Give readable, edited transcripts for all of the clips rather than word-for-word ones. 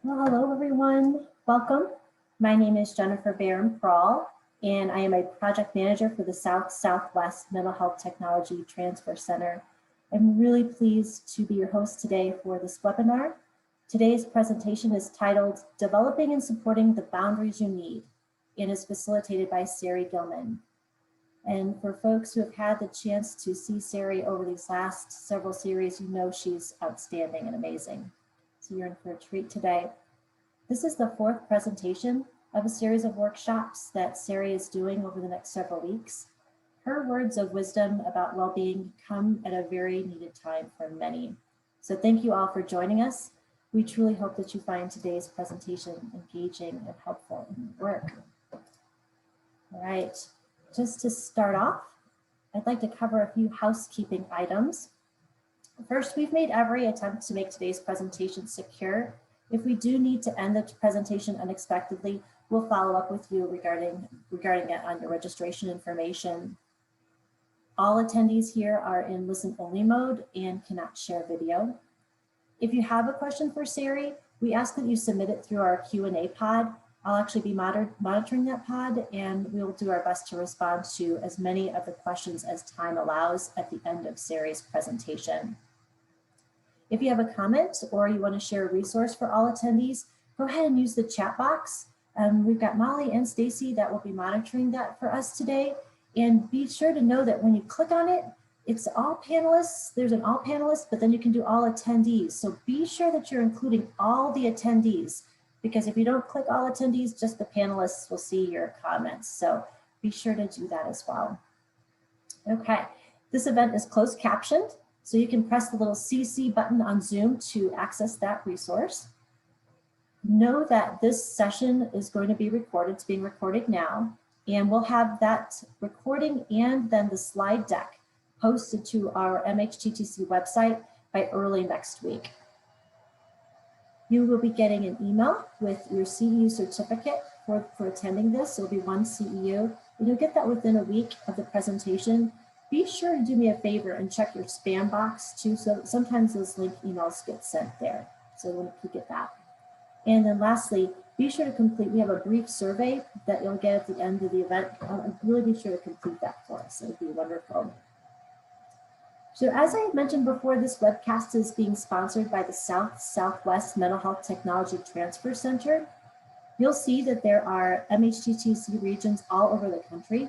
Well, hello everyone, welcome. My name is Jennifer Barron-Prawl, and I am a project manager for the Southwest Mental Health Technology Transfer Center. I'm really pleased to be your host today for this webinar. Today's presentation is titled Developing and Supporting the Boundaries You Need and is facilitated by Sarri Gilman. And for folks who have had the chance to see Sarri over these last several series, you know she's outstanding and amazing. So you're in for a treat today. This is the fourth presentation of a series of workshops that Sarri is doing over the next several weeks. Her words of wisdom about well-being come at a very needed time for many. So thank you all for joining us. We truly hope that you find today's presentation engaging and helpful in your work. All right, just to start off, I'd like to cover a few housekeeping items. First, we've made every attempt to make today's presentation secure. If we do need to end the presentation unexpectedly, we'll follow up with you regarding it on your registration information. All attendees here are in listen-only mode and cannot share video. If you have a question for Sarri, we ask that you submit it through our Q&A pod. I'll actually be monitoring that pod, and we'll do our best to respond to as many of the questions as time allows at the end of Sarri's presentation. If you have a comment or you want to share a resource for all attendees, go ahead and use the chat box. We've got Molly and Stacy that will be monitoring that for us today. And be sure to know that when you click on it, it's all panelists. There's an all panelists, but then you can do all attendees. So be sure that you're including all the attendees, because if you don't click all attendees, just the panelists will see your comments. So be sure to do that as well. Okay, this event is closed captioned. So you can press the little CC button on Zoom to access that resource. Know that this session is going to be recorded. It's being recorded now, and we'll have that recording and then the slide deck posted to our MHTTC website by early next week. You will be getting an email with your CEU certificate for attending this. It'll be one CEU, and you'll get that within a week of the presentation. Be sure to do me a favor and check your spam box too. So sometimes those link emails get sent there. So we'll peek at that. And then lastly, be sure to complete, we have a brief survey that you'll get at the end of the event. Really be sure to complete that for us. It would be wonderful. So as I mentioned before, this webcast is being sponsored by the Southwest Mental Health Technology Transfer Center. You'll see that there are MHTTC regions all over the country.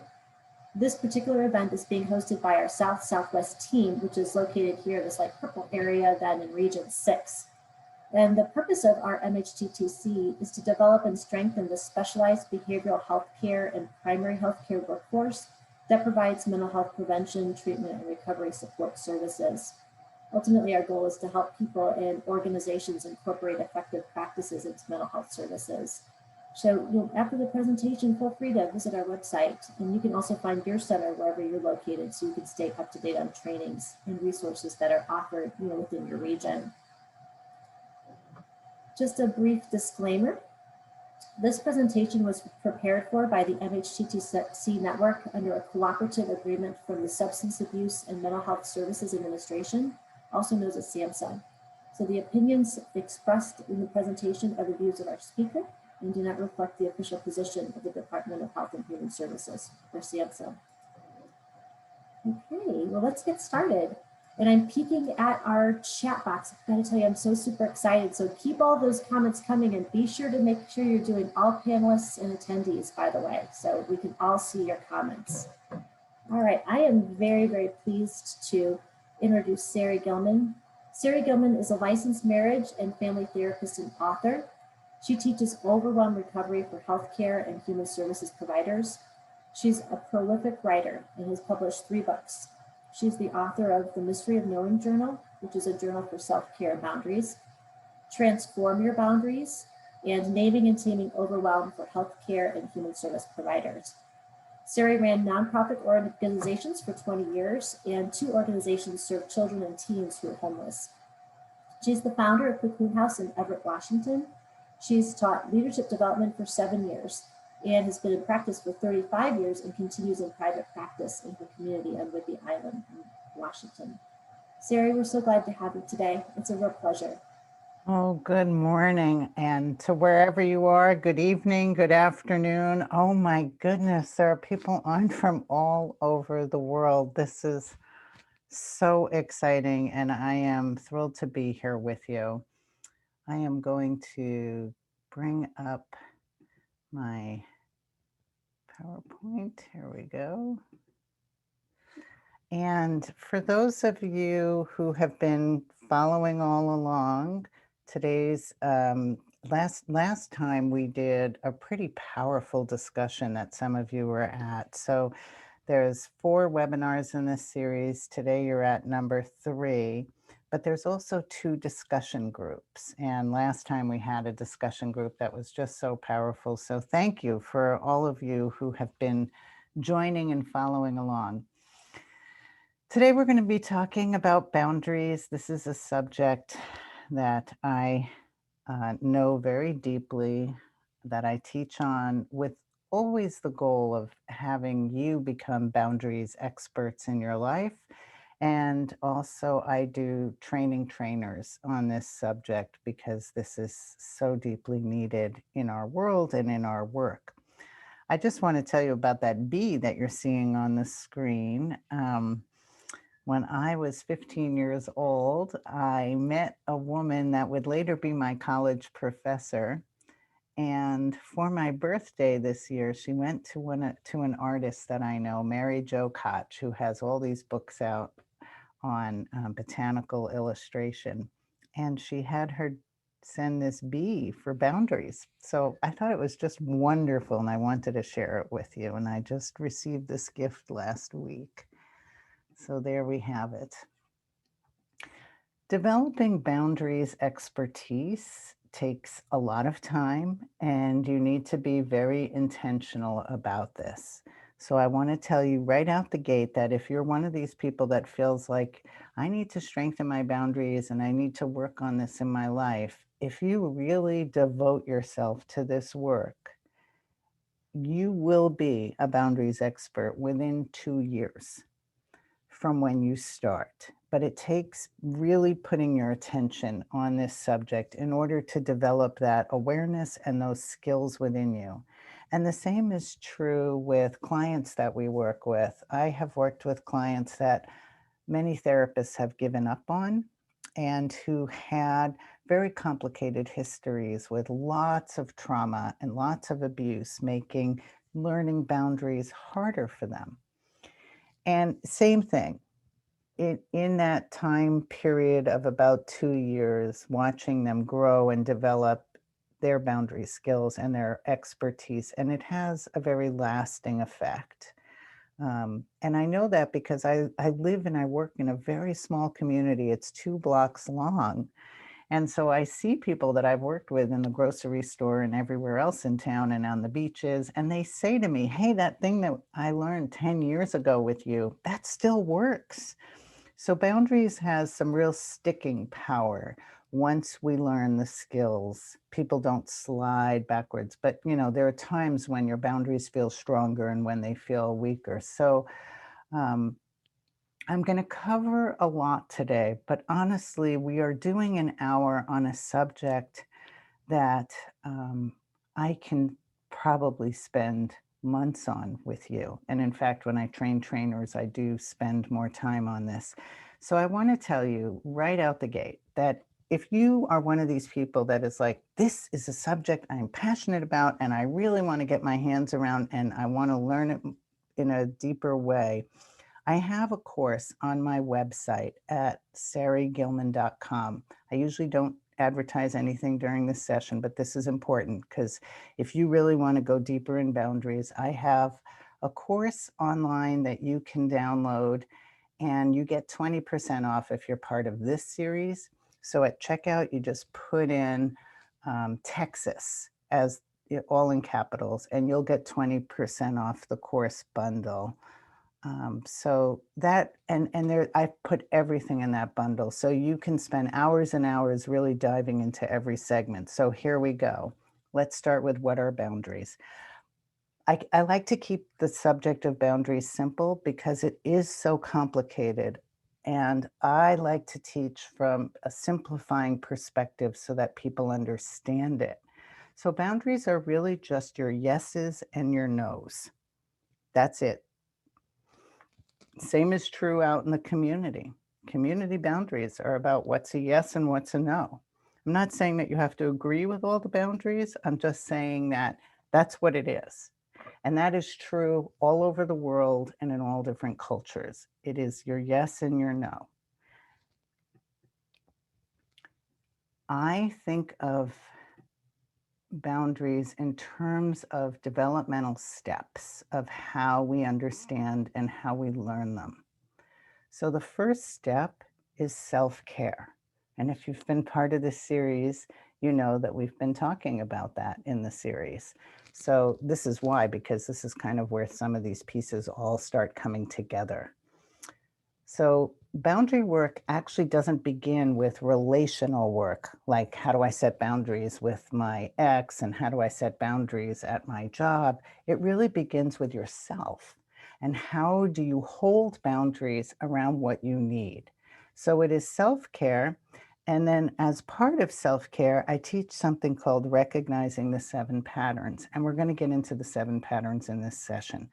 This particular event is being hosted by our Southwest team, which is located here, this like purple area, then in Region 6. And the purpose of our MHTTC is to develop and strengthen the specialized behavioral health care and primary health care workforce that provides mental health prevention, treatment, and recovery support services. Ultimately, our goal is to help people and organizations incorporate effective practices into mental health services. So after the presentation, feel free to visit our website, and you can also find your center wherever you're located so you can stay up to date on trainings and resources that are offered within your region. Just a brief disclaimer. This presentation was prepared for by the MHTTC network under a cooperative agreement from the Substance Abuse and Mental Health Services Administration, also known as SAMHSA. So the opinions expressed in the presentation are the views of our speaker and do not reflect the official position of the Department of Health and Human Services, or SAMHSA. Okay, well, let's get started. And I'm peeking at our chat box. I've got to tell you, I'm so super excited. So keep all those comments coming, and be sure to make sure you're doing all panelists and attendees, by the way, so we can all see your comments. All right, I am very, very pleased to introduce Sarri Gilman. Sarri Gilman is a licensed marriage and family therapist and author. She teaches overwhelm recovery for healthcare and human services providers. She's a prolific writer and has published 3 books. She's the author of The Mystery of Knowing Journal, which is a journal for self-care and boundaries, Transform Your Boundaries, and Naming and Taming Overwhelm for Healthcare and Human Service Providers. Sarri ran nonprofit organizations for 20 years, and 2 organizations serve children and teens who are homeless. She's the founder of Cocoon House in Everett, Washington. She's taught leadership development for 7 years and has been in practice for 35 years and continues in private practice in her community on Whidbey Island in Washington. Sarri, we're so glad to have you today. It's a real pleasure. Oh, good morning. And to wherever you are, good evening, good afternoon. Oh my goodness, there are people on from all over the world. This is so exciting, and I am thrilled to be here with you. I am going to bring up my PowerPoint. Here we go. And for those of you who have been following all along, today's last time we did a pretty powerful discussion that some of you were at. So there's 4 webinars in this series. Today you're at number 3, but there's also 2 discussion groups. And last time we had a discussion group that was just so powerful. So thank you for all of you who have been joining and following along. Today we're going to be talking about boundaries. This is a subject that I know very deeply, that I teach on, with always the goal of having you become boundaries experts in your life. And also I do training trainers on this subject because this is so deeply needed in our world and in our work. I just want to tell you about that bee that you're seeing on the screen. When I was 15 years old, I met a woman that would later be my college professor. And for my birthday this year, she went to an artist that I know, Mary Jo Koch, who has all these books out on botanical illustration. And she had her send this bee for boundaries. So I thought it was just wonderful, and I wanted to share it with you. And I just received this gift last week. So there we have it. Developing boundaries expertise takes a lot of time, and you need to be very intentional about this. So I want to tell you right out the gate that if you're one of these people that feels like I need to strengthen my boundaries and I need to work on this in my life, if you really devote yourself to this work, you will be a boundaries expert within 2 years from when you start. But it takes really putting your attention on this subject in order to develop that awareness and those skills within you. And the same is true with clients that we work with. I have worked with clients that many therapists have given up on, and who had very complicated histories with lots of trauma and lots of abuse, making learning boundaries harder for them. And same thing, in that time period of about 2 years, watching them grow and develop their boundary skills and their expertise, and it has a very lasting effect. And I know that because I live and I work in a very small community. It's 2 blocks long. And so I see people that I've worked with in the grocery store and everywhere else in town and on the beaches, and they say to me, hey, that thing that I learned 10 years ago with you, that still works. So boundaries has some real sticking power. Once we learn the skills, people don't slide backwards. But there are times when your boundaries feel stronger and when they feel weaker. So um, I'm going to cover a lot today, but honestly, we are doing an hour on a subject that I can probably spend months on with you. And in fact, when I train trainers, I do spend more time on this. So I want to tell you right out the gate that if you are one of these people that is like, this is a subject I'm passionate about and I really want to get my hands around and I want to learn it in a deeper way, I have a course on my website at sarrigilman.com. I usually don't advertise anything during this session, but this is important because if you really want to go deeper in boundaries, I have a course online that you can download, and you get 20% off if you're part of this series. So at checkout, you just put in Texas as all in capitals, and you'll get 20% off the course bundle. So that, and there, I put everything in that bundle. So you can spend hours and hours really diving into every segment. So here we go. Let's start with what are boundaries. I like to keep the subject of boundaries simple because it is so complicated. And I like to teach from a simplifying perspective so that people understand it. So boundaries are really just your yeses and your nos. That's it. Same is true out in the community. Community boundaries are about what's a yes and what's a no. I'm not saying that you have to agree with all the boundaries. I'm just saying that that's what it is. And that is true all over the world and in all different cultures. It is your yes and your no. I think of boundaries in terms of developmental steps of how we understand and how we learn them. So the first step is self-care. And if you've been part of this series, you know that we've been talking about that in the series. So this is why, because this is kind of where some of these pieces all start coming together. So boundary work actually doesn't begin with relational work, like how do I set boundaries with my ex and how do I set boundaries at my job? It really begins with yourself. And how do you hold boundaries around what you need? So it is self-care. And then as part of self-care, I teach something called recognizing the 7 patterns. And we're going to get into the 7 patterns in this session.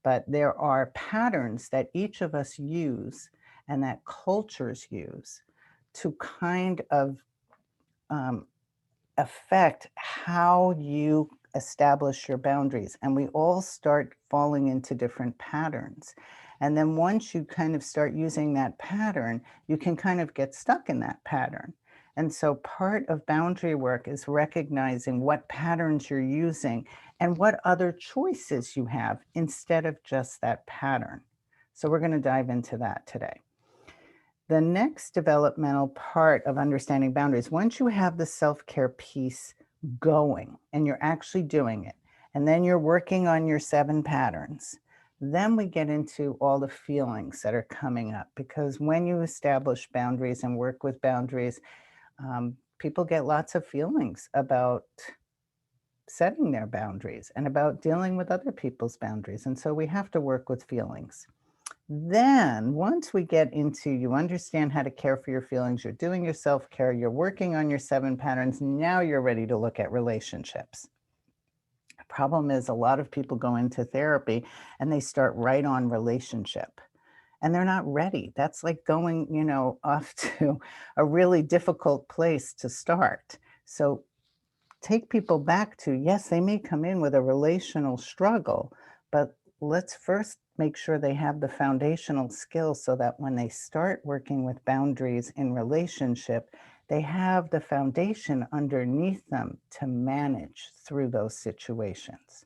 But there are patterns that each of us use and that cultures use to kind of um, affect how you establish your boundaries. And we all start falling into different patterns. And then once you kind of start using that pattern, you can kind of get stuck in that pattern. And so part of boundary work is recognizing what patterns you're using and what other choices you have instead of just that pattern. So we're going to dive into that today. The next developmental part of understanding boundaries, once you have the self-care piece going and you're actually doing it, and then you're working on your 7 patterns, then we get into all the feelings that are coming up. Because when you establish boundaries and work with boundaries, people get lots of feelings about setting their boundaries and about dealing with other people's boundaries. And so we have to work with feelings. Then, once we get into you understand how to care for your feelings, you're doing your self care, you're working on your 7 patterns, now you're ready to look at relationships. The problem is, a lot of people go into therapy and they start right on relationship and they're not ready. That's like going, off to a really difficult place to start. So, take people back to, yes, they may come in with a relational struggle, but let's first make sure they have the foundational skills so that when they start working with boundaries in relationship, they have the foundation underneath them to manage through those situations,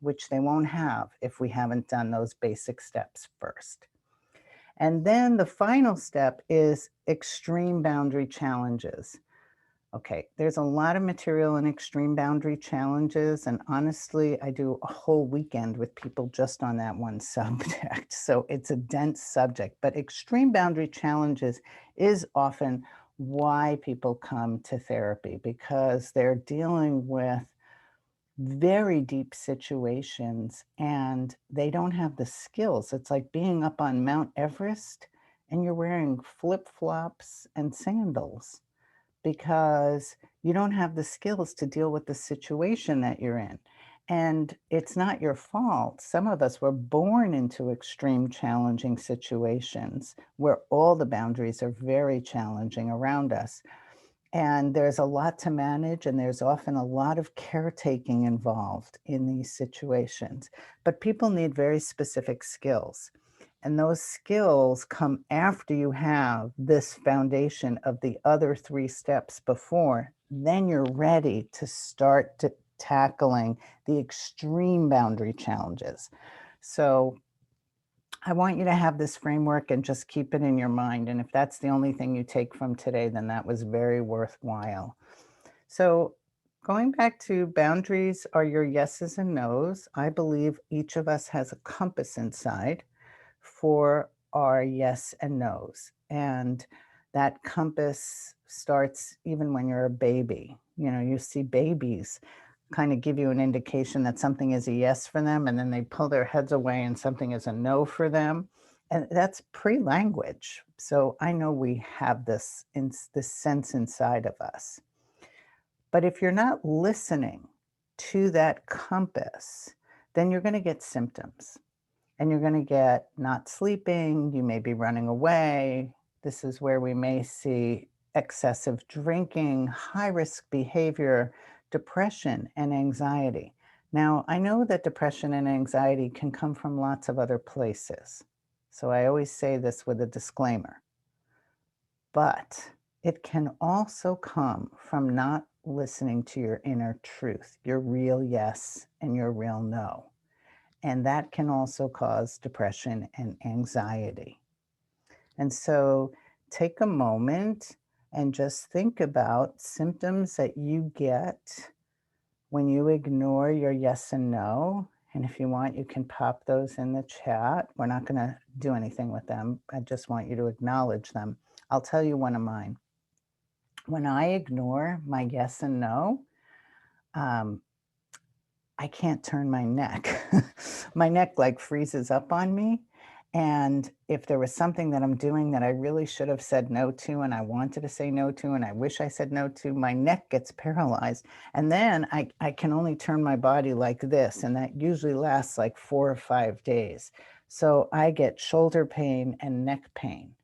which they won't have if we haven't done those basic steps first. And then the final step is extreme boundary challenges. Okay, there's a lot of material in extreme boundary challenges, and honestly, I do a whole weekend with people just on that one subject. So it's a dense subject, but extreme boundary challenges is often why people come to therapy because they're dealing with very deep situations and they don't have the skills. It's like being up on Mount Everest and you're wearing flip-flops and sandals because you don't have the skills to deal with the situation that you're in. And it's not your fault. Some of us were born into extreme challenging situations where all the boundaries are very challenging around us. And there's a lot to manage, and there's often a lot of caretaking involved in these situations. But people need very specific skills. And those skills come after you have this foundation of the other 3 steps before. Then you're ready to start tackling the extreme boundary challenges. So I want you to have this framework and just keep it in your mind. And if that's the only thing you take from today, then that was very worthwhile. So, going back to boundaries are your yeses and nos. I believe each of us has a compass inside for our yes and nos. And that compass starts even when you're a baby. You see babies kind of give you an indication that something is a yes for them, and then they pull their heads away and something is a no for them. And that's pre-language. So I know we have this sense inside of us. But if you're not listening to that compass, then you're going to get symptoms and you're going to get not sleeping. You may be running away. This is where we may see excessive drinking, high risk behavior, depression, and anxiety. Now, I know that depression and anxiety can come from lots of other places. So I always say this with a disclaimer, but it can also come from not listening to your inner truth, your real yes and your real no. And that can also cause depression and anxiety. And so take a moment and just think about symptoms that you get when you ignore your yes and no. And if you want, you can pop those in the chat. We're not going to do anything with them. I just want you to acknowledge them. I'll tell you one of mine. When I ignore my yes and no, um, I can't turn my neck. My neck like freezes up on me. And if there was something that I'm doing that I really should have said no to, and I wanted to say no to, and I wish I said no to, my neck gets paralyzed. And then I can only turn my body like this. And that usually lasts like 4 or 5 days. So I get shoulder pain and neck pain.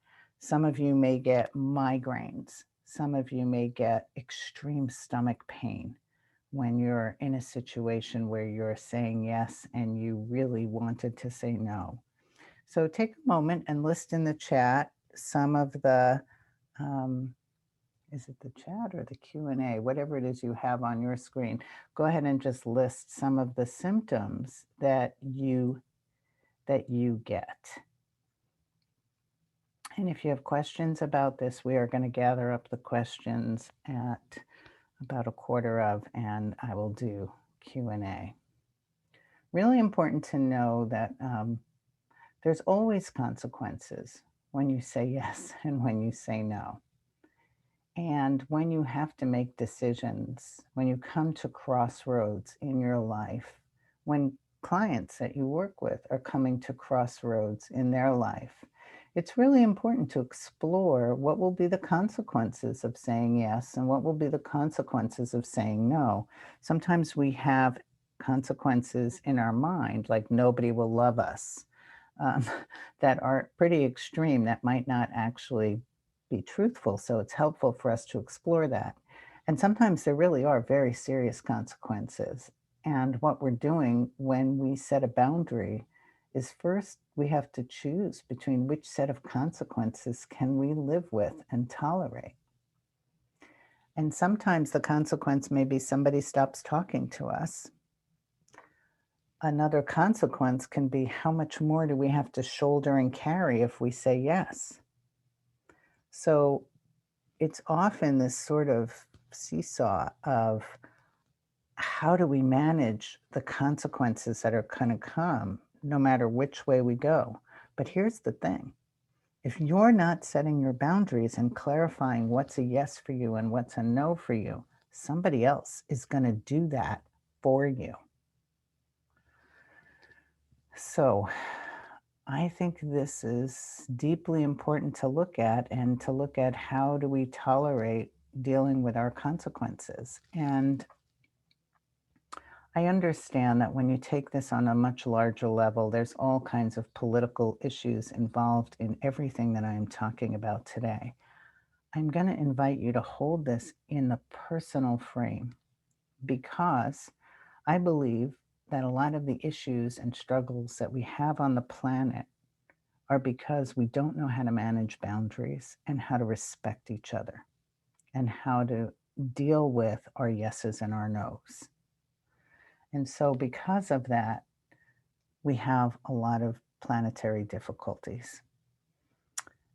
Some of you may get migraines. Some of you may get extreme stomach pain when you're in a situation where you're saying yes and you really wanted to say no. So take a moment and list in the chat some of the, um, is it the chat or the Q&A, whatever it is you have on your screen. Go ahead and just list some of the symptoms that you get. And if you have questions about this, we are going to gather up the questions at about a quarter of, and I will do Q&A. Really important to know that there's always consequences when you say yes and when you say no. And when you have to make decisions, when you come to crossroads in your life, when clients that you work with are coming to crossroads in their life, it's really important to explore what will be the consequences of saying yes and what will be the consequences of saying no. Sometimes we have consequences in our mind, like nobody will love us, um, that are pretty extreme, that might not actually be truthful. So it's helpful for us to explore that. And sometimes there really are very serious consequences. And what we're doing when we set a boundary is first we have to choose between which set of consequences can we live with and tolerate. And sometimes the consequence may be somebody stops talking to us. Another consequence can be how much more do we have to shoulder and carry if we say yes? So it's often this sort of seesaw of how do we manage the consequences that are going to come no matter which way we go. But here's the thing. If you're not setting your boundaries and clarifying what's a yes for you and what's a no for you, somebody else is going to do that for you. So I think this is deeply important to look at, and to look at how do we tolerate dealing with our consequences. And I understand that when you take this on a much larger level, there's all kinds of political issues involved in everything that I'm talking about today. I'm going to invite you to hold this in the personal frame, because I believe that a lot of the issues and struggles that we have on the planet are because we don't know how to manage boundaries and how to respect each other and how to deal with our yeses and our nos. And so, because of that, we have a lot of planetary difficulties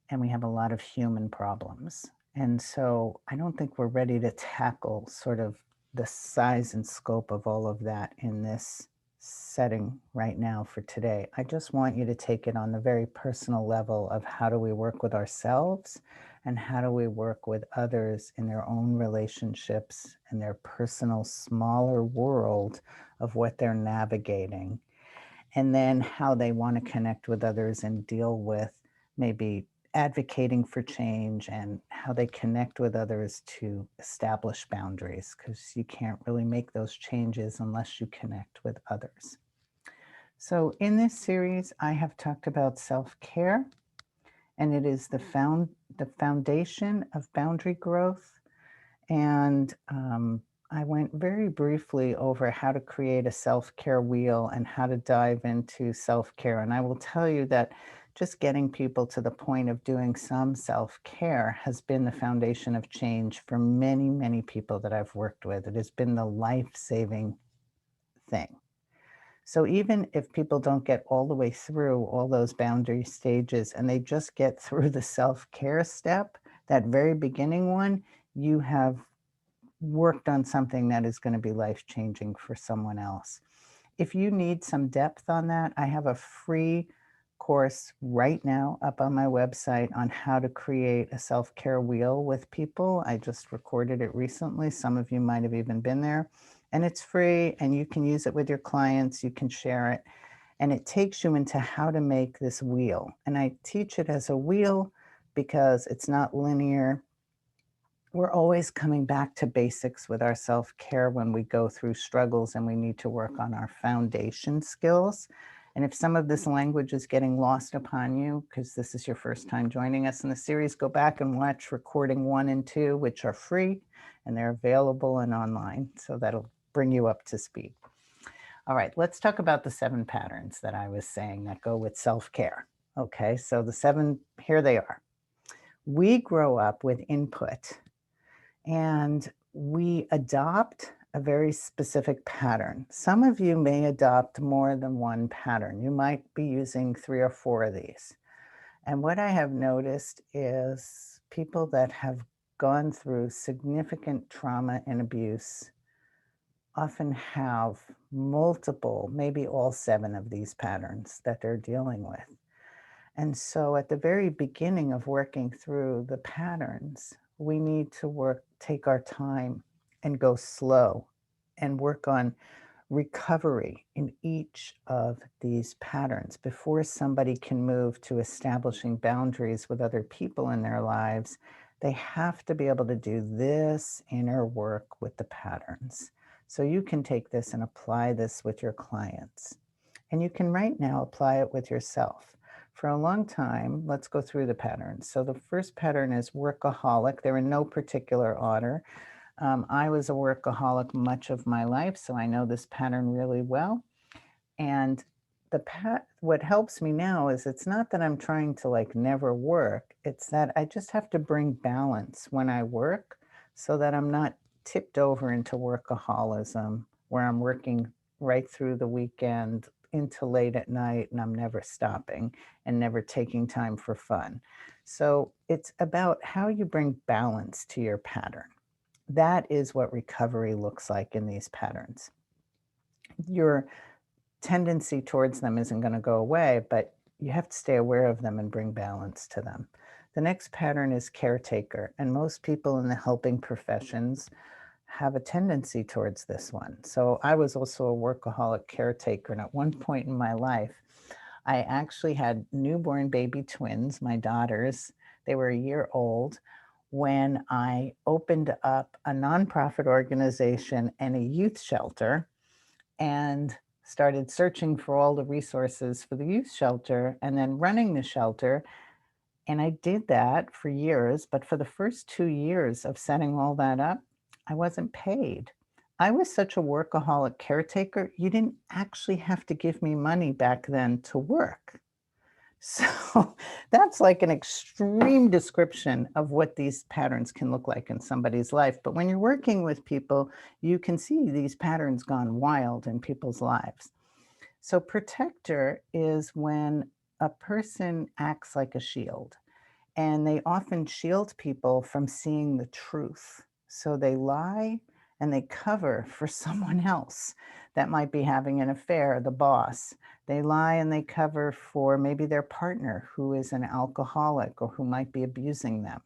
and we have a lot of human problems. And so, I don't think we're ready to tackle sort of the size and scope of all of that in this setting right now for today. I just want you to take it on the very personal level of how do we work with ourselves and how do we work with others in their own relationships and their personal smaller world of what they're navigating. and then how they want to connect with others and deal with maybe advocating for change and how they connect with others to establish boundaries, because you can't really make those changes unless you connect with others. So in this series, I have talked about self-care, and it is the foundation of boundary growth. And I went very briefly over how to create a self-care wheel and how to dive into self-care. And I will tell you that just getting people to the point of doing some self-care has been the foundation of change for many, many people that I've worked with. It has been the life-saving thing. So even if people don't get all the way through all those boundary stages and they just get through the self-care step, that very beginning one, you have worked on something that is going to be life-changing for someone else. If you need some depth on that, I have a free course right now up on my website on how to create a self-care wheel with people. I just recorded it recently. Some of you might have even been there. And it's free, and you can use it with your clients. You can share it. And it takes you into how to make this wheel. And I teach it as a wheel because it's not linear. We're always coming back to basics with our self-care when we go through struggles and we need to work on our foundation skills. And if some of this language is getting lost upon you, because this is your first time joining us in the series, go back and watch recording 1 and 2, which are free and they're available and online. So that'll bring you up to speed. All right, let's talk about the 7 patterns that I was saying that go with self-care. Okay, so the 7, here they are. We grow up with input and we adopt a very specific pattern. Some of you may adopt more than one pattern. You might be using 3 or 4 of these. And what I have noticed is people that have gone through significant trauma and abuse often have multiple, maybe all 7 of these patterns that they're dealing with. And so at the very beginning of working through the patterns, we need to take our time and go slow and work on recovery in each of these patterns before somebody can move to establishing boundaries with other people in their lives. They have to be able to do this inner work with the patterns. So you can take this and apply this with your clients. And you can right now apply it with yourself. For a long time, let's go through the patterns. So the first pattern is workaholic. They're in no particular order. I was a workaholic much of my life, so I know this pattern really well. And what helps me now is it's not that I'm trying to like never work. It's that I just have to bring balance when I work so that I'm not tipped over into workaholism where I'm working right through the weekend into late at night and I'm never stopping and never taking time for fun. So it's about how you bring balance to your pattern. That is what recovery looks like in these patterns. Your tendency towards them isn't going to go away, but you have to stay aware of them and bring balance to them. The next pattern is caretaker, and most people in the helping professions have a tendency towards this one. So I was also a workaholic caretaker, and at one point in my life, I actually had newborn baby twins, my daughters. They were a year old when I opened up a nonprofit organization and a youth shelter and started searching for all the resources for the youth shelter and then running the shelter. And I did that for years, but for the first 2 years of setting all that up, I wasn't paid. I was such a workaholic caretaker, you didn't actually have to give me money back then to work. So that's like an extreme description of what these patterns can look like in somebody's life. But when you're working with people, you can see these patterns gone wild in people's lives. So protector is when a person acts like a shield, and they often shield people from seeing the truth. So they lie and they cover for someone else that might be having an affair, the boss. They lie and they cover for maybe their partner who is an alcoholic or who might be abusing them.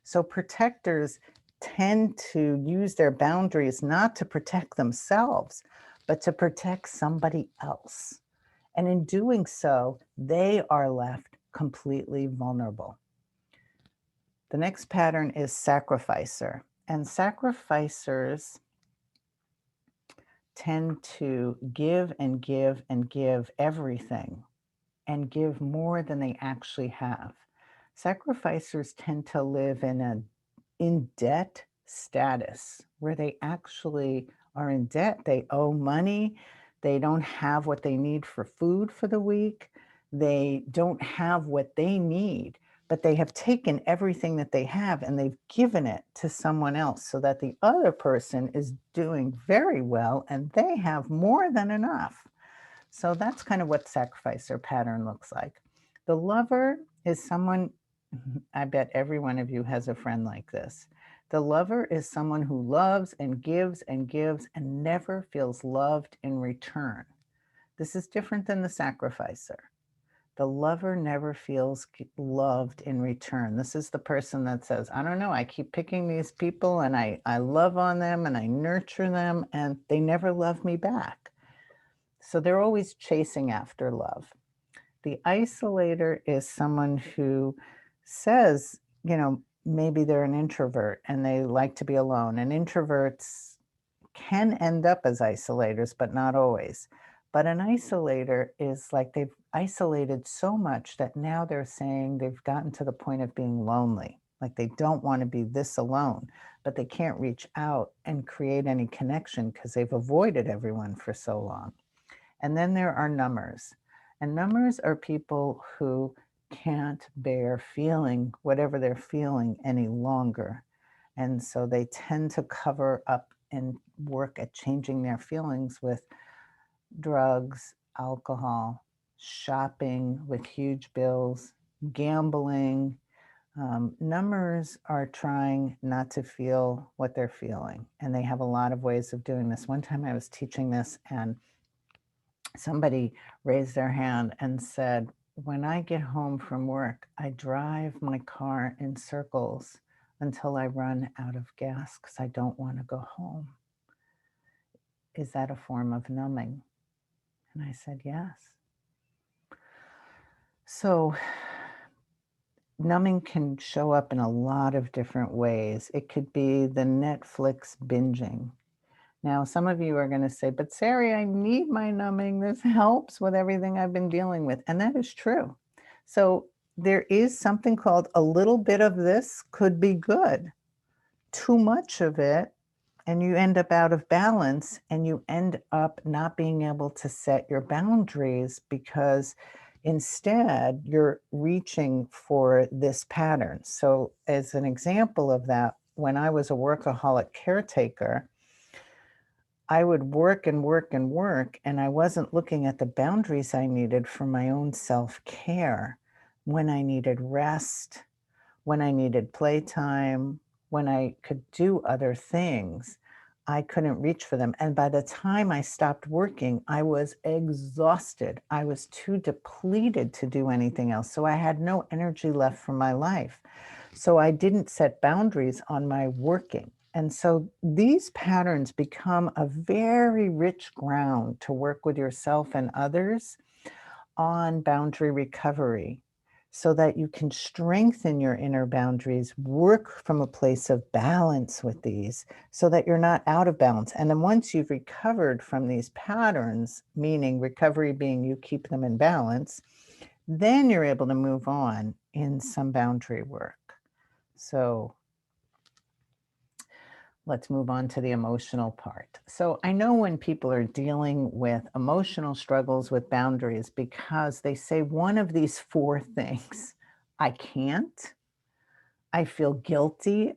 So protectors tend to use their boundaries not to protect themselves, but to protect somebody else. And in doing so, they are left completely vulnerable. The next pattern is sacrificer. And sacrificers tend to give and give and give everything and give more than they actually have. Sacrificers tend to live in a in debt status where they actually are in debt. They owe money. They don't have what they need for food for the week. They don't have what they need, but they have taken everything that they have and they've given it to someone else so that the other person is doing very well and they have more than enough. So that's kind of what sacrificer pattern looks like. The lover is someone, I bet every one of you has a friend like this. The lover is someone who loves and gives and never feels loved in return. This is different than the sacrificer. The lover never feels loved in return. This is the person that says, I don't know, I keep picking these people and I love on them and I nurture them and they never love me back. So they're always chasing after love. The isolator is someone who says, maybe they're an introvert and they like to be alone. And introverts can end up as isolators, but not always. But an isolator is like they've isolated so much that now they're saying they've gotten to the point of being lonely. Like they don't want to be this alone, but they can't reach out and create any connection because they've avoided everyone for so long. And then there are numbers. And numbers are people who can't bear feeling whatever they're feeling any longer. And so they tend to cover up and work at changing their feelings with drugs, alcohol, shopping with huge bills, gambling. Numbers are trying not to feel what they're feeling. And they have a lot of ways of doing this. One time I was teaching this and somebody raised their hand and said, when I get home from work, I drive my car in circles until I run out of gas because I don't want to go home. Is that a form of numbing? And I said, yes. So numbing can show up in a lot of different ways. It could be the Netflix binging. Now, some of you are going to say, but Sari, I need my numbing. This helps with everything I've been dealing with. And that is true. So there is something called a little bit of this could be good. Too much of it, and you end up out of balance and you end up not being able to set your boundaries because instead you're reaching for this pattern. So as an example of that, when I was a workaholic caretaker, I would work and work and work, and I wasn't looking at the boundaries I needed for my own self-care, when I needed rest, when I needed playtime, when I could do other things. I couldn't reach for them. And by the time I stopped working, I was exhausted. I was too depleted to do anything else. So I had no energy left for my life. So I didn't set boundaries on my working. And so these patterns become a very rich ground to work with yourself and others on boundary recovery so that you can strengthen your inner boundaries, work from a place of balance with these so that you're not out of balance. And then once you've recovered from these patterns, meaning recovery being you keep them in balance, then you're able to move on in some boundary work. So let's move on to the emotional part. So I know when people are dealing with emotional struggles with boundaries because they say one of these four things: I can't, I feel guilty,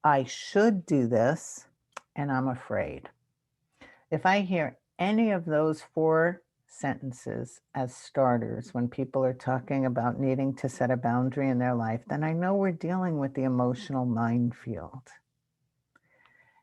I should do this, and I'm afraid. If I hear any of those four sentences as starters when people are talking about needing to set a boundary in their life, then I know we're dealing with the emotional minefield.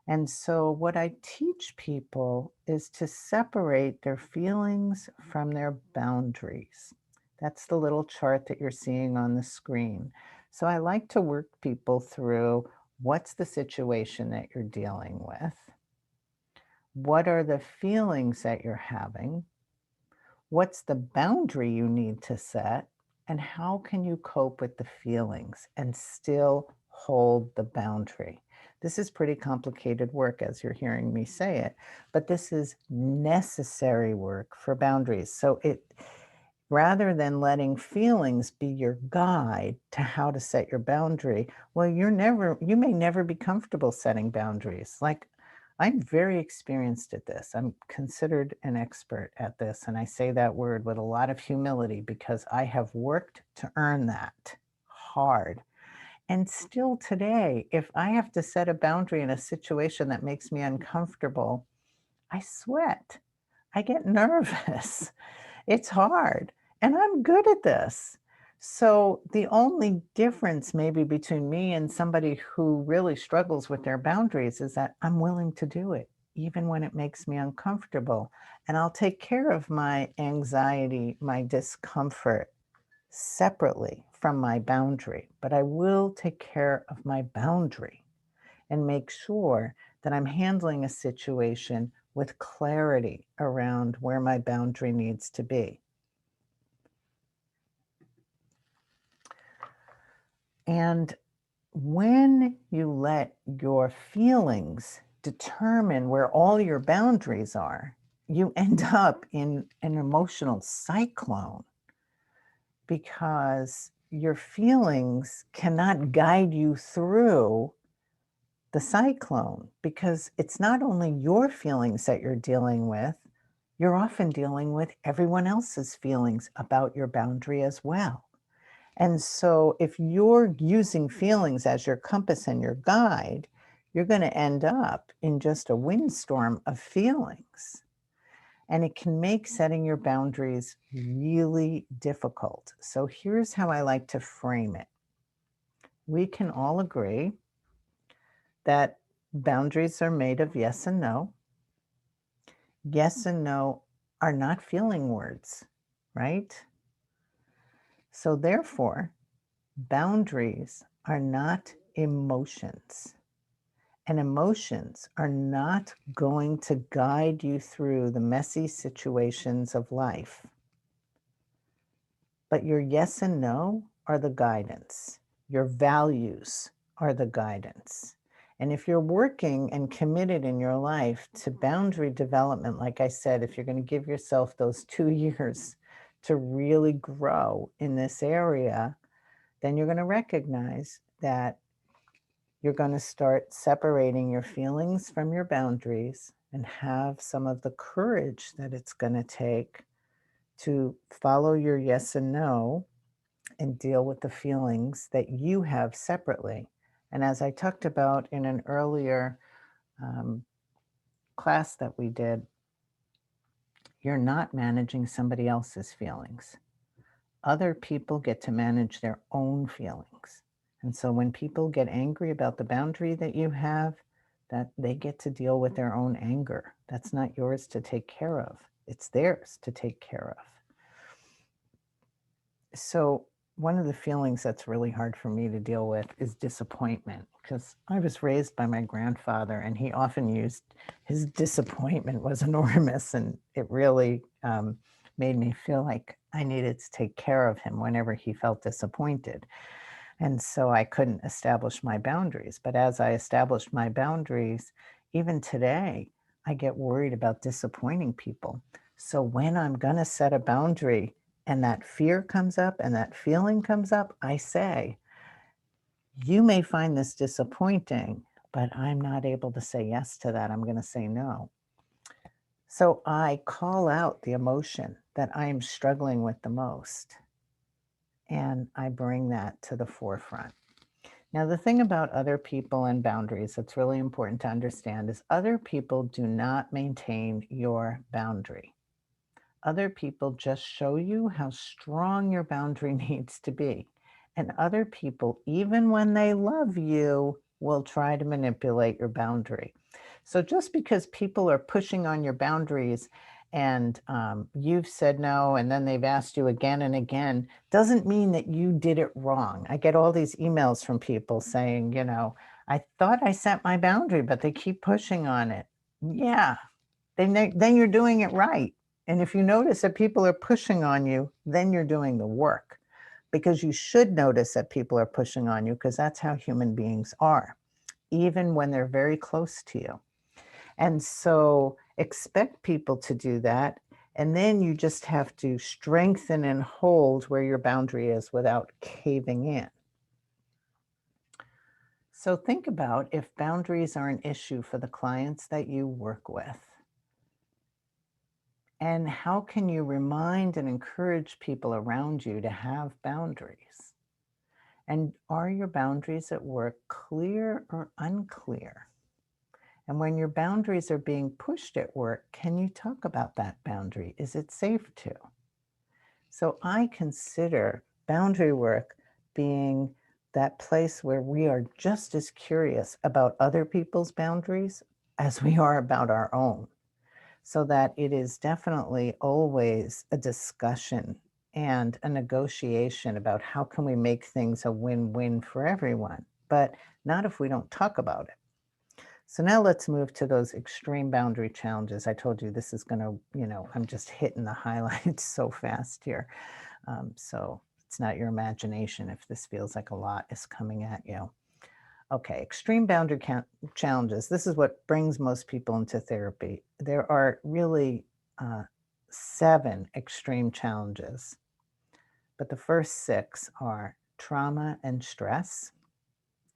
And so what I teach people is to separate their feelings from their boundaries. That's the little chart that you're seeing on the screen. So I like to work people through what's the situation that you're dealing with? What are the feelings that you're having? What's the boundary you need to set? And how can you cope with the feelings and still hold the boundary? This is pretty complicated work, as you're hearing me say it, but this is necessary work for boundaries. So rather than letting feelings be your guide to how to set your boundary, well, you may never be comfortable setting boundaries. Like, I'm very experienced at this. I'm considered an expert at this. And I say that word with a lot of humility because I have worked to earn that hard. And still today, if I have to set a boundary in a situation that makes me uncomfortable, I sweat. I get nervous. It's hard, and I'm good at this. So the only difference maybe between me and somebody who really struggles with their boundaries is that I'm willing to do it, even when it makes me uncomfortable. And I'll take care of my anxiety, my discomfort separately from my boundary, but I will take care of my boundary and make sure that I'm handling a situation with clarity around where my boundary needs to be. And when you let your feelings determine where all your boundaries are, you end up in an emotional cyclone because your feelings cannot guide you through the cyclone, because it's not only your feelings that you're dealing with, you're often dealing with everyone else's feelings about your boundary as well. And so if you're using feelings as your compass and your guide, you're going to end up in just a windstorm of feelings. And it can make setting your boundaries really difficult. So here's how I like to frame it. We can all agree that boundaries are made of yes and no. Yes and no are not feeling words, right? So therefore, boundaries are not emotions. And emotions are not going to guide you through the messy situations of life. But your yes and no are the guidance. Your values are the guidance. And if you're working and committed in your life to boundary development, like I said, if you're going to give yourself those 2 years to really grow in this area, then you're going to recognize that you're going to start separating your feelings from your boundaries and have some of the courage that it's going to take to follow your yes and no and deal with the feelings that you have separately. And as I talked about in an earlier um, class that we did, you're not managing somebody else's feelings. Other people get to manage their own feelings. And so when people get angry about the boundary that you have, that they get to deal with their own anger. That's not yours to take care of. It's theirs to take care of. So one of the feelings that's really hard for me to deal with is disappointment, because I was raised by my grandfather and he often used his disappointment was enormous, and it really made me feel like I needed to take care of him whenever he felt disappointed. And so I couldn't establish my boundaries. But as I established my boundaries, even today, I get worried about disappointing people. So when I'm going to set a boundary and that fear comes up and that feeling comes up, I say, you may find this disappointing, but I'm not able to say yes to that. I'm going to say no. So I call out the emotion that I am struggling with the most, and I bring that to the forefront. Now, the thing about other people and boundaries that's really important to understand is other people do not maintain your boundary. Other people just show you how strong your boundary needs to be. And other people, even when they love you, will try to manipulate your boundary. So just because people are pushing on your boundaries and you've said no, and then they've asked you again and again, doesn't mean that you did it wrong. I get all these emails from people saying, I thought I set my boundary, but they keep pushing on it. Yeah, then you're doing it right. And if you notice that people are pushing on you, then you're doing the work, because you should notice that people are pushing on you, because that's how human beings are, even when they're very close to you. And so expect people to do that. And then you just have to strengthen and hold where your boundary is without caving in. So think about if boundaries are an issue for the clients that you work with. And how can you remind and encourage people around you to have boundaries? And are your boundaries at work clear or unclear? And when your boundaries are being pushed at work, can you talk about that boundary? Is it safe to? So I consider boundary work being that place where we are just as curious about other people's boundaries as we are about our own. So that it is definitely always a discussion and a negotiation about how can we make things a win-win for everyone, but not if we don't talk about it. So now let's move to those extreme boundary challenges. I told you this is going to, I'm just hitting the highlights so fast here. So it's not your imagination if this feels like a lot is coming at you. Okay, extreme boundary challenges. This is what brings most people into therapy. There are really 7 extreme challenges, but the first 6 are trauma and stress.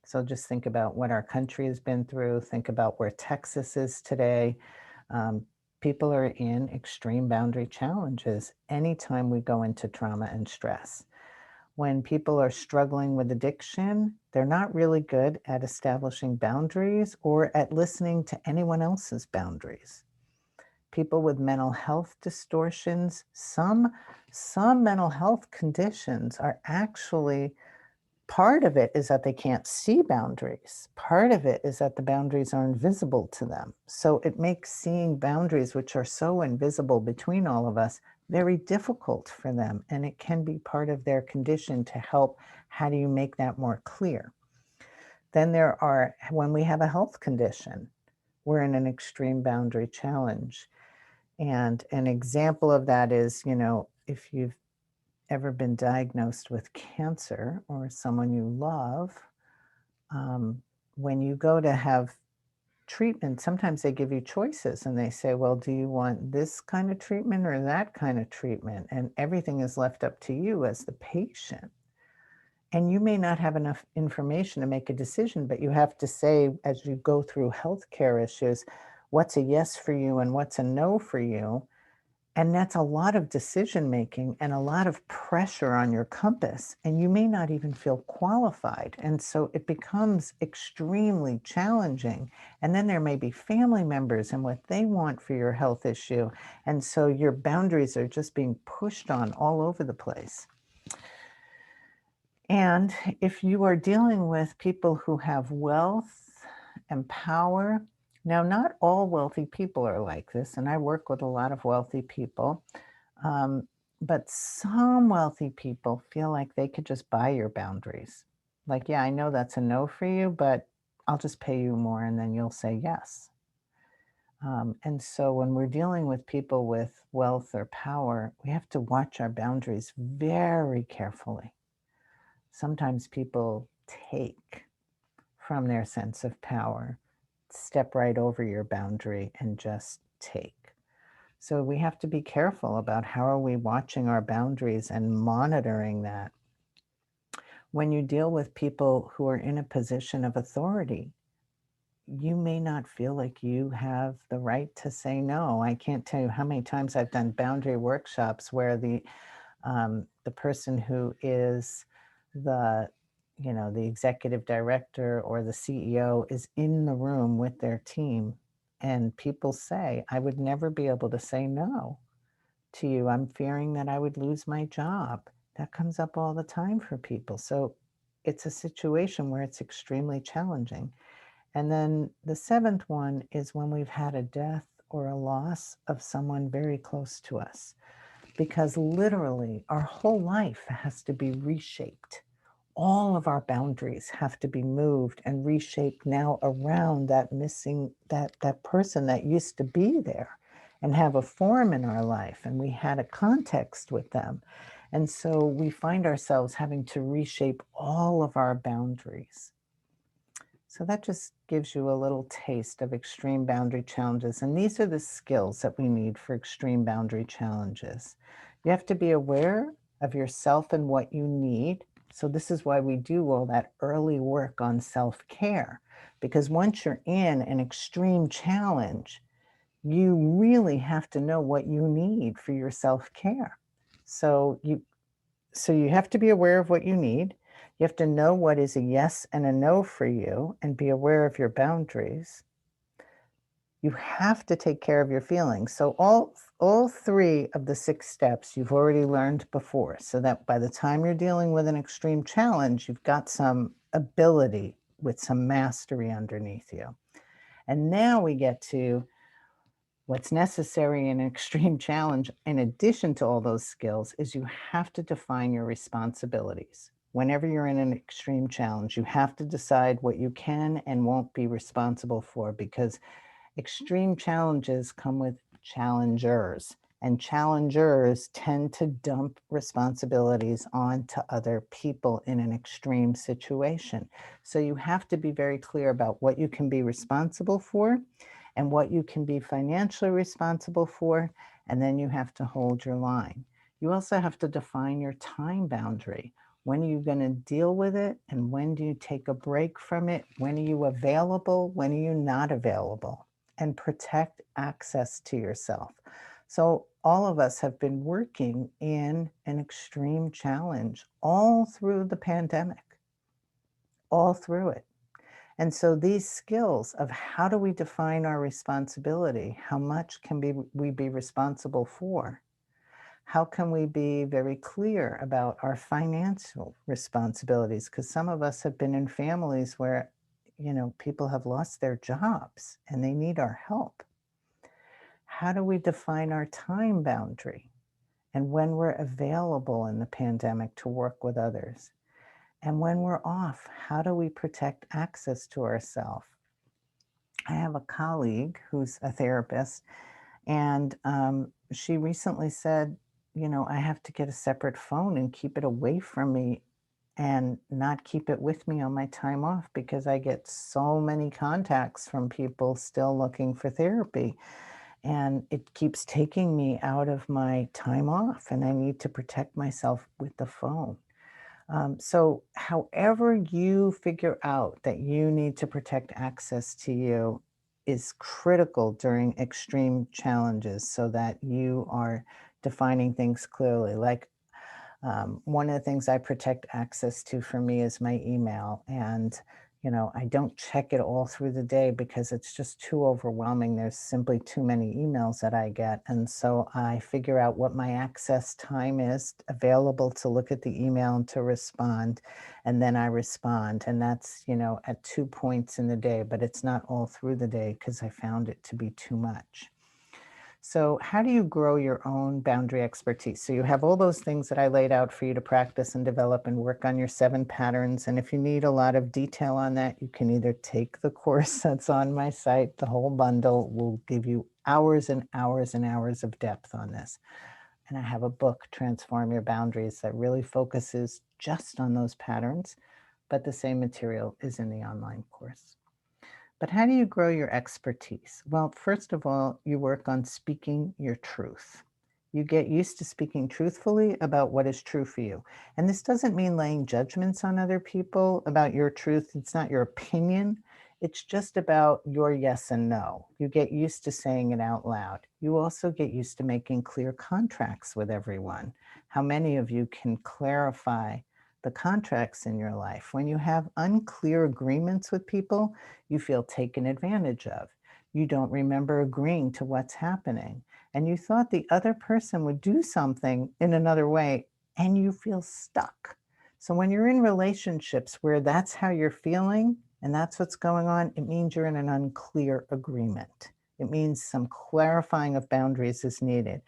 So just think about what our country has been through. Think about where Texas is today. Um, People are in extreme boundary challenges anytime we go into trauma and stress. When people are struggling with addiction, they're not really good at establishing boundaries or at listening to anyone else's boundaries. People with mental health distortions, some mental health conditions are actually, part of it is that they can't see boundaries. Part of it is that the boundaries are invisible to them. So it makes seeing boundaries, which are so invisible between all of us, very difficult for them. And it can be part of their condition to help. How do you make that more clear? Then there are, when we have a health condition, we're in an extreme boundary challenge. And an example of that is, if you've ever been diagnosed with cancer or someone you love, when you go to have treatment, sometimes they give you choices and they say, well, do you want this kind of treatment or that kind of treatment? And everything is left up to you as the patient. And you may not have enough information to make a decision, but you have to say, as you go through healthcare issues, what's a yes for you and what's a no for you. And that's a lot of decision making and a lot of pressure on your compass. And you may not even feel qualified. And so it becomes extremely challenging. And then there may be family members and what they want for your health issue. And so your boundaries are just being pushed on all over the place. And if you are dealing with people who have wealth and power, now, not all wealthy people are like this, and I work with a lot of wealthy people. Um, but some wealthy people feel like they could just buy your boundaries. Like, yeah, I know that's a no for you, but I'll just pay you more and then you'll say yes. And so when we're dealing with people with wealth or power, we have to watch our boundaries very carefully. Sometimes people take from their sense of power, step right over your boundary and just take. So we have to be careful about how are we watching our boundaries and monitoring that. When you deal with people who are in a position of authority, you may not feel like you have the right to say no. I can't tell you how many times I've done boundary workshops where the person who is the the executive director or the CEO is in the room with their team, and people say, I would never be able to say no to you. I'm fearing that I would lose my job. That comes up all the time for people. So it's a situation where it's extremely challenging. And then the 7th one is when we've had a death or a loss of someone very close to us, because literally our whole life has to be reshaped. All of our boundaries have to be moved and reshaped now around that missing, that person that used to be there. and have a form in our life, and we had a context with them. And so we find ourselves having to reshape all of our boundaries. So that just gives you a little taste of extreme boundary challenges. And these are the skills that we need for extreme boundary challenges. You have to be aware of yourself and what you need. So this is why we do all that early work on self-care, because once you're in an extreme challenge, you really have to know what you need for your self-care. So you have to be aware of what you need. You have to know what is a yes and a no for you and be aware of your boundaries. You have to take care of your feelings. So all three of the 6 steps you've already learned before, so that by the time you're dealing with an extreme challenge, you've got some ability with some mastery underneath you. And now we get to what's necessary in an extreme challenge, in addition to all those skills, is you have to define your responsibilities. Whenever you're in an extreme challenge, you have to decide what you can and won't be responsible for, because extreme challenges come with challengers, and challengers tend to dump responsibilities onto other people in an extreme situation. So you have to be very clear about what you can be responsible for and what you can be financially responsible for, and then you have to hold your line. You also have to define your time boundary. When are you going to deal with it, and when do you take a break from it? When are you available? When are you not available? And protect access to yourself. So all of us have been working in an extreme challenge all through the pandemic, all through it. And so these skills of how do we define our responsibility? How much can we be responsible for? How can we be very clear about our financial responsibilities? Because some of us have been in families where, people have lost their jobs and they need our help. How do we define our time boundary and when we're available in the pandemic to work with others? And when we're off, how do we protect access to ourselves? I have a colleague who's a therapist, and she recently said, I have to get a separate phone and keep it away from me and not keep it with me on my time off, because I get so many contacts from people still looking for therapy. And it keeps taking me out of my time off, and I need to protect myself with the phone. So, however you figure out that you need to protect access to you is critical during extreme challenges, so that you are defining things clearly. Like, one of the things I protect access to for me is my email. And, I don't check it all through the day because it's just too overwhelming. There's simply too many emails that I get. And so I figure out what my access time is available to look at the email and to respond. And then I respond. And that's, at 2 points in the day, but it's not all through the day because I found it to be too much. So, how do you grow your own boundary expertise? So, you have all those things that I laid out for you to practice and develop and work on your 7 patterns. And if you need a lot of detail on that, you can either take the course that's on my site. The whole bundle will give you hours and hours and hours of depth on this. And I have a book, Transform Your Boundaries, that really focuses just on those patterns, but the same material is in the online course. But how do you grow your expertise? Well, first of all, you work on speaking your truth. You get used to speaking truthfully about what is true for you. And this doesn't mean laying judgments on other people about your truth. It's not your opinion. It's just about your yes and no. You get used to saying it out loud. You also get used to making clear contracts with everyone. How many of you can clarify the contracts in your life? When you have unclear agreements with people, you feel taken advantage of. You don't remember agreeing to what's happening. And you thought the other person would do something in another way, and you feel stuck. So when you're in relationships where that's how you're feeling and that's what's going on, it means you're in an unclear agreement. It means some clarifying of boundaries is needed.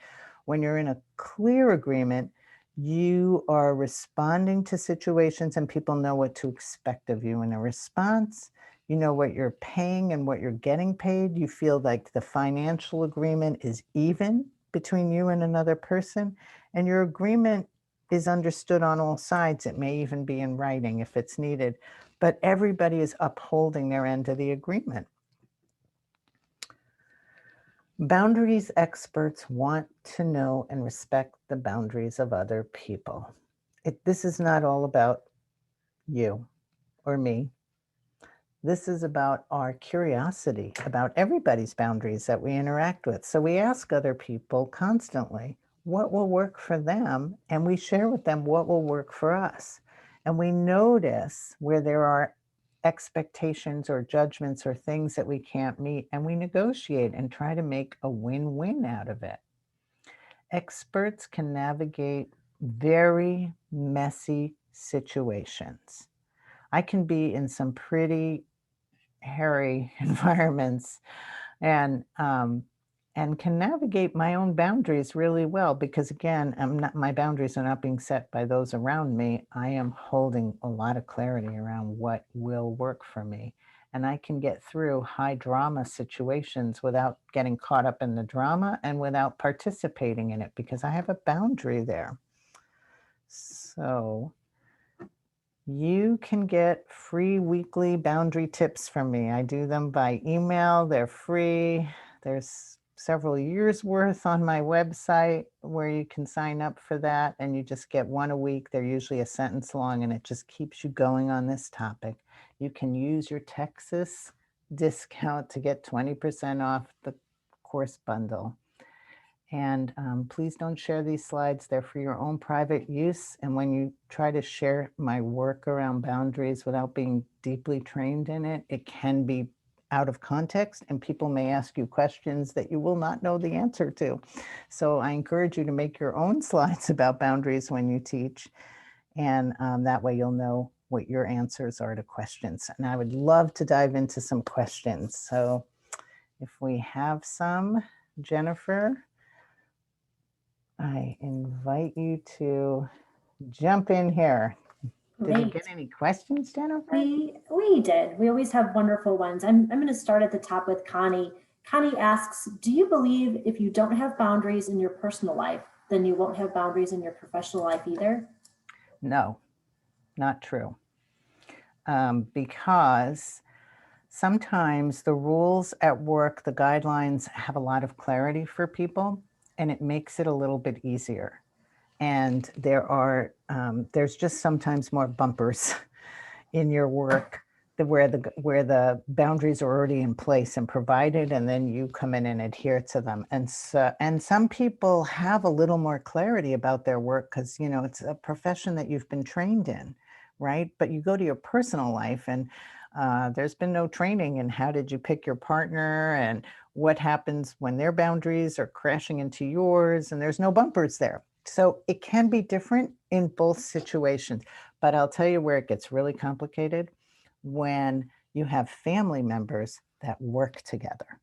When you're in a clear agreement, you are responding to situations and people know what to expect of you in a response. You know what you're paying and what you're getting paid. You feel like the financial agreement is even between you and another person, and your agreement is understood on all sides. It may even be in writing if it's needed, but everybody is upholding their end of the agreement. Boundaries experts want to know and respect the boundaries of other people. This is not all about you or me. This is about our curiosity about everybody's boundaries that we interact with. So we ask other people constantly what will work for them, and we share with them what will work for us. And we notice where there are expectations or judgments or things that we can't meet, and we negotiate and try to make a win-win out of it. Experts can navigate very messy situations. I can be in some pretty hairy environments and can navigate my own boundaries really well because again, my boundaries are not being set by those around me. I am holding a lot of clarity around what will work for me. And I can get through high drama situations without getting caught up in the drama and without participating in it because I have a boundary there. So you can get free weekly boundary tips from me. I do them by email. They're free. There's several years worth on my website where you can sign up for that, and you just get one a week. They're usually a sentence long, and it just keeps you going on this topic. You can use your Texas discount to get 20% off the course bundle. And please don't share these slides. They're for your own private use. And when you try to share my work around boundaries without being deeply trained in it, it can be out of context and people may ask you questions that you will not know the answer to. So I encourage you to make your own slides about boundaries when you teach. And that way you'll know what your answers are to questions. And I would love to dive into some questions. So if we have some, Jennifer, I invite you to jump in here. Did you get any questions, Jennifer? We did. We always have wonderful ones. I'm going to start at the top with Connie. Connie asks, do you believe if you don't have boundaries in your personal life, then you won't have boundaries in your professional life either? No, not true. Because sometimes the rules at work, the guidelines have a lot of clarity for people, and it makes it a little bit easier. And there's just sometimes more bumpers in your work where the boundaries are already in place and provided, and then you come in and adhere to them. And some people have a little more clarity about their work because it's a profession that you've been trained in, right? But you go to your personal life and there's been no training in how did you pick your partner and what happens when their boundaries are crashing into yours, and there's no bumpers there. So it can be different in both situations, but I'll tell you where it gets really complicated when you have family members that work together.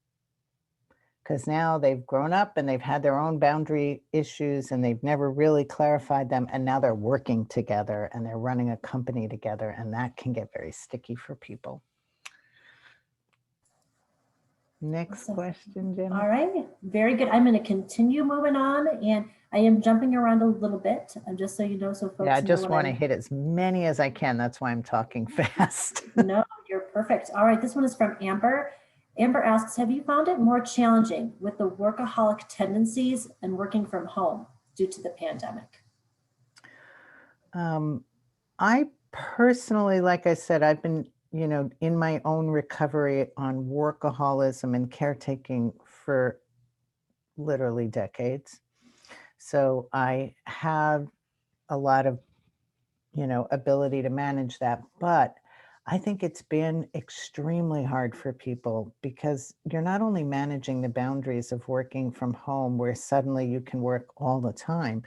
Because now they've grown up and they've had their own boundary issues and they've never really clarified them. And now they're working together and they're running a company together, and that can get very sticky for people. Next question, Jennifer. All right, very good. I'm going to continue moving on, and I am jumping around a little bit, just so you know, so folks. Yeah, I just want to hit as many as I can. That's why I'm talking fast. No, you're perfect. All right, this one is from Amber. Amber asks, have you found it more challenging with the workaholic tendencies and working from home due to the pandemic? I personally, like I said, I've been in my own recovery on workaholism and caretaking for literally decades. So I have a lot of, ability to manage that. But I think it's been extremely hard for people because you're not only managing the boundaries of working from home where suddenly you can work all the time,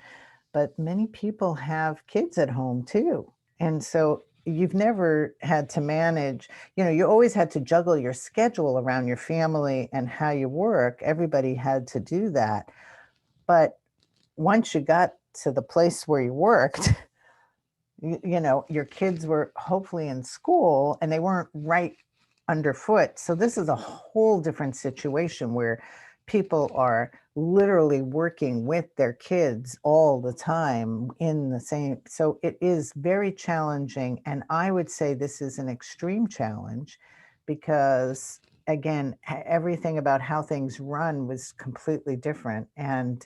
but many people have kids at home too. And so you've never had to manage, you always had to juggle your schedule around your family and how you work. Everybody had to do that. But once you got to the place where you worked, your kids were hopefully in school and they weren't right underfoot. So this is a whole different situation where people are literally working with their kids all the time in the same. So it is very challenging. And I would say this is an extreme challenge because, again, everything about how things run was completely different. And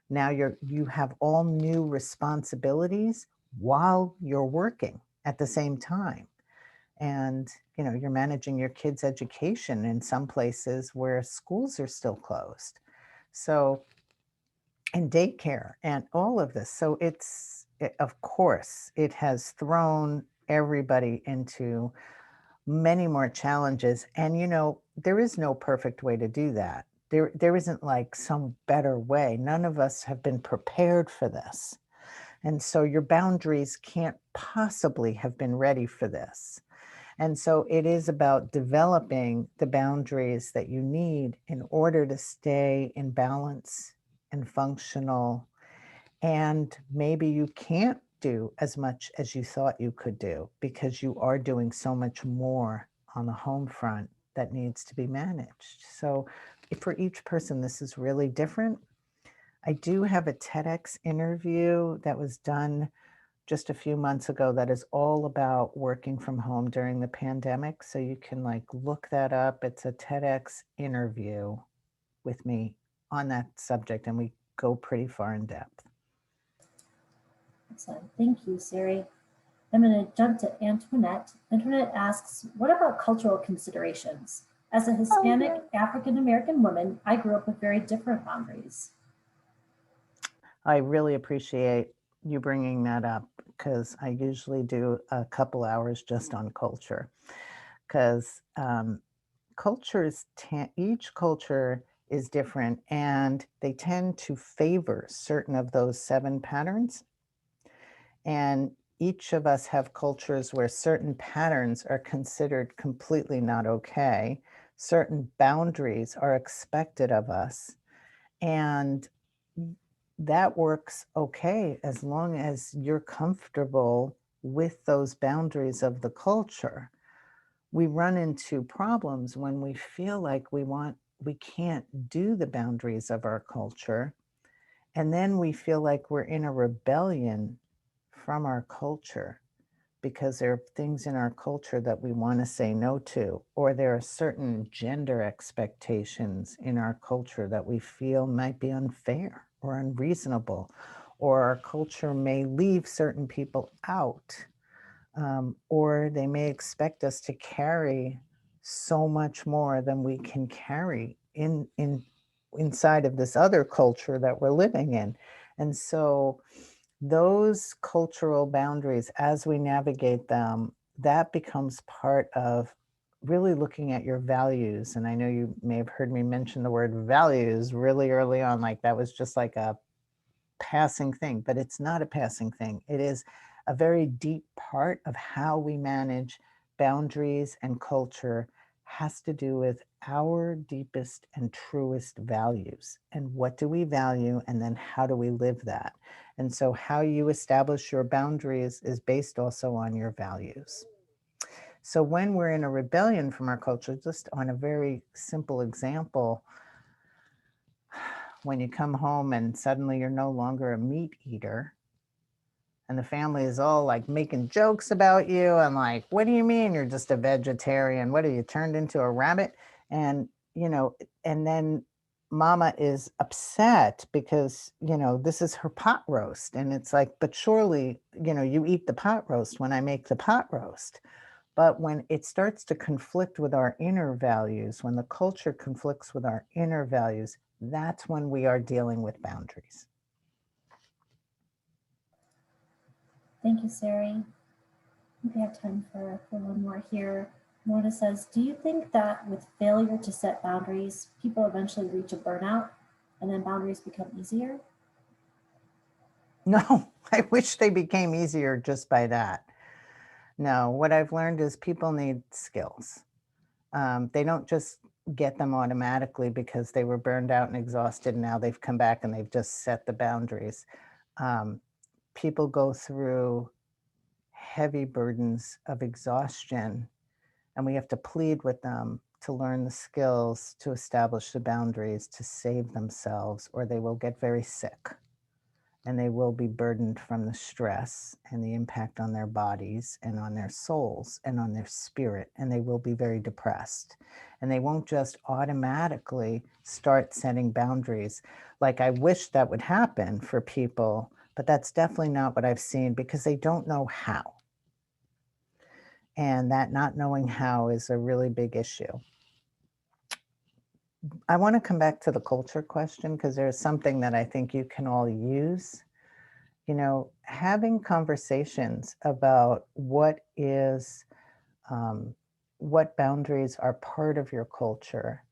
now you have all new responsibilities while you're working at the same time. And you're managing your kids' education in some places where schools are still closed. So, and daycare and all of this. So of course, it has thrown everybody into many more challenges. And there is no perfect way to do that. There isn't like some better way. None of us have been prepared for this. And so your boundaries can't possibly have been ready for this. And so it is about developing the boundaries that you need in order to stay in balance and functional. And maybe you can't do as much as you thought you could do because you are doing so much more on the home front that needs to be managed. So for each person, this is really different. I do have a TEDx interview that was done just a few months ago that is all about working from home during the pandemic. So you can like look that up. It's a TEDx interview with me on that subject, and we go pretty far in depth. Excellent. Thank you, Sarri. I'm going to jump to Antoinette. Antoinette asks, what about cultural considerations? As a Hispanic African American woman, I grew up with very different boundaries. I really appreciate you bringing that up because I usually do a couple hours just on culture. Because each culture is different and they tend to favor certain of those 7 patterns. And each of us have cultures where certain patterns are considered completely not okay. Certain boundaries are expected of us. And that works okay as long as you're comfortable with those boundaries of the culture. We run into problems when we feel like we can't do the boundaries of our culture. And then we feel like we're in a rebellion from our culture because there are things in our culture that we want to say no to, or there are certain gender expectations in our culture that we feel might be unfair or unreasonable, or our culture may leave certain people out, or they may expect us to carry so much more than we can carry inside of this other culture that we're living in. And so those cultural boundaries, as we navigate them, that becomes part of really looking at your values. And I know you may have heard me mention the word values really early on, like that was just like a passing thing, but it's not a passing thing. It is a very deep part of how we manage boundaries, and culture has to do with our deepest and truest values. And what do we value? And then how do we live that? And so how you establish your boundaries is based also on your values. So when we're in a rebellion from our culture, just on a very simple example, when you come home and suddenly you're no longer a meat eater and the family is all like making jokes about you and like, what do you mean you're just a vegetarian? What are you, turned into a rabbit? And, and then mama is upset because, this is her pot roast. And it's like, but surely, you eat the pot roast when I make the pot roast. But when it starts to conflict with our inner values, when the culture conflicts with our inner values, that's when we are dealing with boundaries. Thank you, Sarri. I think we have time for one more here. Mona says, do you think that with failure to set boundaries, people eventually reach a burnout and then boundaries become easier? No, I wish they became easier just by that. No, what I've learned is people need skills. They don't just get them automatically because they were burned out and exhausted. And now they've come back and they've just set the boundaries. Um, People go through heavy burdens of exhaustion And we have to plead with them to learn the skills to establish the boundaries to save themselves, or they will get very sick and they will be burdened from the stress and the impact on their bodies and on their souls and on their spirit. And they will be very depressed. And they won't just automatically start setting boundaries. Like I wish that would happen for people, but that's definitely not what I've seen because they don't know how. And that not knowing how is a really big issue. I want to come back to the culture question because there's something that I think you can all use. Having conversations about um, what boundaries are part of your culture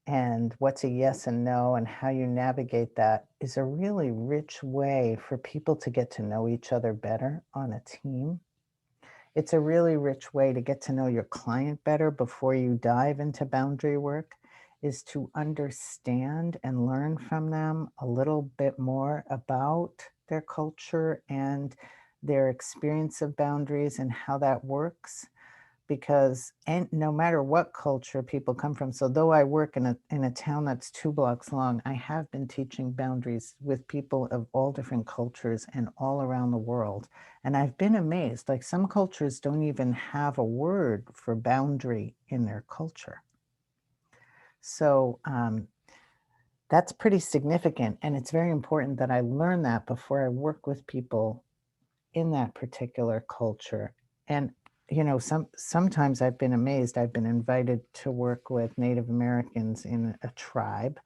and what's a yes and no and how you navigate that is a really rich way for people to get to know each other better on a team. It's a really rich way to get to know your client better before you dive into boundary work is to understand and learn from them a little bit more about their culture and their experience of boundaries and how that works because and no matter what culture people come from, so though I work in a town that's 2 blocks long, I have been teaching boundaries with people of all different cultures and all around the world. And I've been amazed, like some cultures don't even have a word for boundary in their culture. So that's pretty significant. And it's very important that I learn that before I work with people in that particular culture. And sometimes I've been amazed. I've been invited to work with Native Americans in a tribe,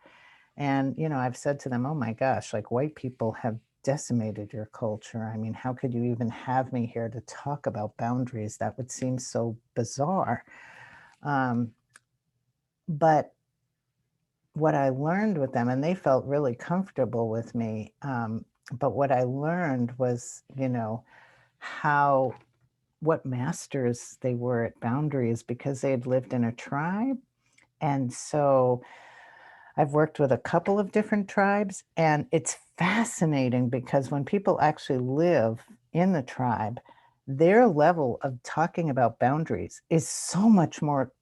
and I've said to them, "Oh my gosh, like white people have decimated your culture. I mean, how could you even have me here to talk about boundaries? That would seem so bizarre." Um, but what I learned with them, and they felt really comfortable with me. But what I learned was, how what masters they were at boundaries because they had lived in a tribe. And so I've worked with a couple of different tribes, and it's fascinating because when people actually live in the tribe, their level of talking about boundaries is so much more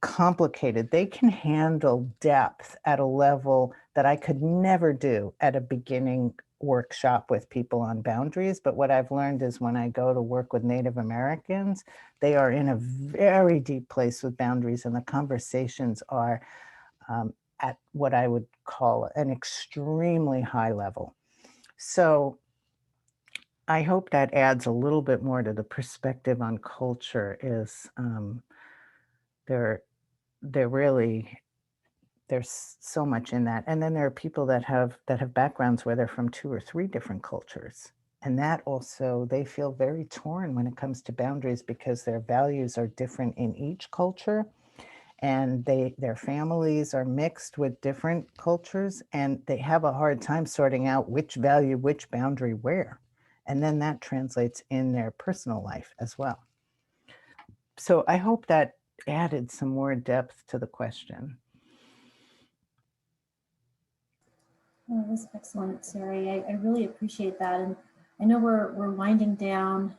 complicated. They can handle depth at a level that I could never do at a beginning workshop with people on boundaries. But what I've learned is when I go to work with Native Americans, they are in a very deep place with boundaries, and the conversations are at what I would call an extremely high level. So I hope that adds a little bit more to the perspective on culture is they're they're really there's so much in that. And then there are people that have backgrounds where they're from 2 or 3 different cultures. And that also they feel very torn when it comes to boundaries because their values are different in each culture and their families are mixed with different cultures and they have a hard time sorting out which value, which boundary where. And then that translates in their personal life as well. So I hope that added some more depth to the question. Oh, that was excellent, Sarri. I really appreciate that. And I know we're winding down.